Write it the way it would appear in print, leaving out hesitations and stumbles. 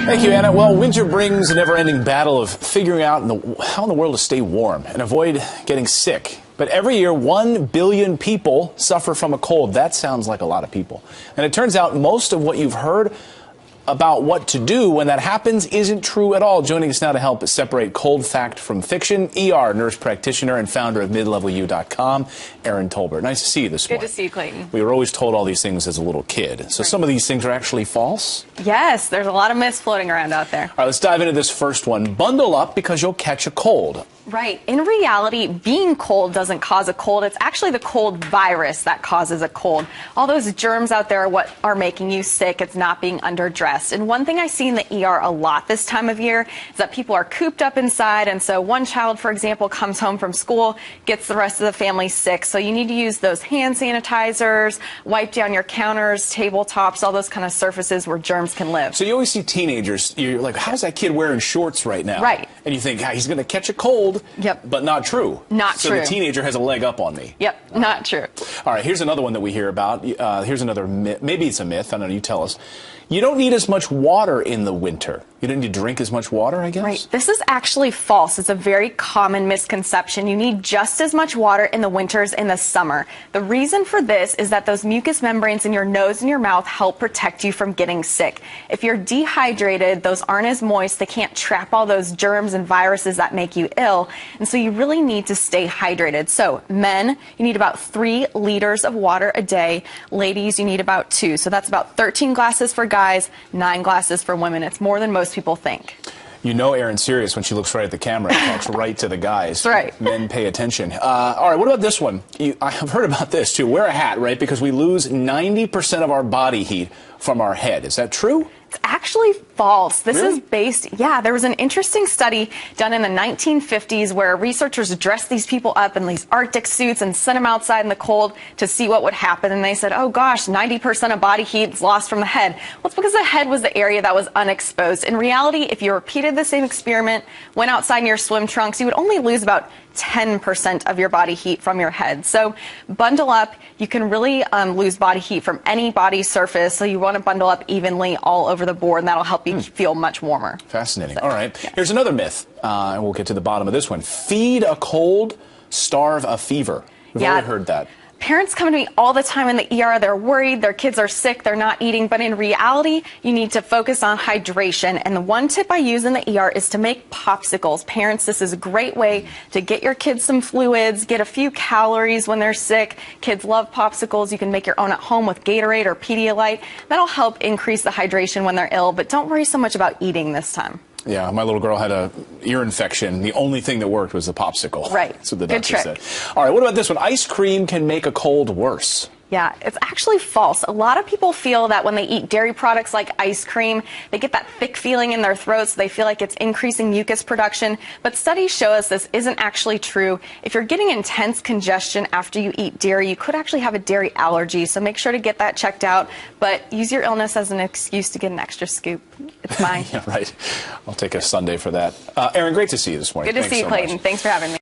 Thank you, Anna. Well, winter brings a never-ending battle of figuring out how in the world to stay warm and avoid getting sick. But every year, 1 billion people suffer from a cold. That sounds like a lot of people. And it turns out most of what you've heard about what to do when that happens isn't true at all. Joining us now to help separate cold fact from fiction, ER nurse practitioner and founder of midlevelU.com, Erin Tolbert. Nice to see you this morning. Good to see you, Clayton. We were always told all these things as a little kid. So some of these things are actually false? Yes, there's a lot of myths floating around out there. All right, let's dive into this first one. Bundle up because you'll catch a cold. Right. In reality, being cold doesn't cause a cold. It's actually the cold virus that causes a cold. All those germs out there are what are making you sick. It's not being underdressed. And one thing I see in the ER a lot this time of year is that people are cooped up inside. And so one child, for example, comes home from school, gets the rest of the family sick. So you need to use those hand sanitizers, wipe down your counters, tabletops, all those kind of surfaces where germs can live. So you always see teenagers, you're like, how's that kid wearing shorts right now? Right. And you think, he's going to catch a cold. Yep. But not true. Not so true. So the teenager has a leg up on me. Yep, not true. All right, here's another one that we hear about. Here's another myth. Maybe it's a myth. I don't know. You tell us. You don't need as much water in the winter. You don't need to drink as much water, I guess? Right. This is actually false. It's a very common misconception. You need just as much water in the winters in the summer. The reason for this is that those mucous membranes in your nose and your mouth help protect you from getting sick. If you're dehydrated, those aren't as moist. They can't trap all those germs and viruses that make you ill. And so you really need to stay hydrated. So men, you need about 3 liters of water a day. Ladies, you need about 2. So that's about 13 glasses for guys, 9 glasses for women. It's more than most people think. You know Erin's serious when she looks right at the camera and talks right to the guys. That's right. Men pay attention. All right, what about this one? I've heard about this, too. Wear a hat, right? Because we lose 90% of our body heat from our head. Is that true? It's actually false. This Really? is based, there was an interesting study done in the 1950s where researchers dressed these people up in these Arctic suits and sent them outside in the cold to see what would happen. And they said, oh gosh, 90% of body heat is lost from the head. Well, it's because the head was the area that was unexposed. In reality, if you repeated the same experiment, went outside in your swim trunks, you would only lose about 10% of your body heat from your head. So bundle up. You can really lose body heat from any body surface. So you want to bundle up evenly all over the board, and that'll help you feel much warmer. Fascinating. So, all right. yeah. Here's another myth, and we'll get to the bottom of this one. Feed a cold, starve a fever. We've already heard that. Parents come to me all the time in the ER. They're worried, their kids are sick, they're not eating. But in reality, you need to focus on hydration. And the one tip I use in the ER is to make popsicles. Parents, this is a great way to get your kids some fluids, get a few calories when they're sick. Kids love popsicles. You can make your own at home with Gatorade or Pedialyte. That'll help increase the hydration when they're ill. But don't worry so much about eating this time. Yeah, my little girl had a ear infection. The only thing that worked was the popsicle. Right. That's what the Good doctor trick. said. All right, what about this one? Ice cream can make a cold worse. Yeah, it's actually false. A lot of people feel that when they eat dairy products like ice cream, they get that thick feeling in their throats. They feel like it's increasing mucus production. But studies show us this isn't actually true. If you're getting intense congestion after you eat dairy, you could actually have a dairy allergy. So make sure to get that checked out. But use your illness as an excuse to get an extra scoop. It's fine. Yeah, right. I'll take a Sunday for that. Erin, great to see you this morning. Good to see you, Clayton. Thanks for having me.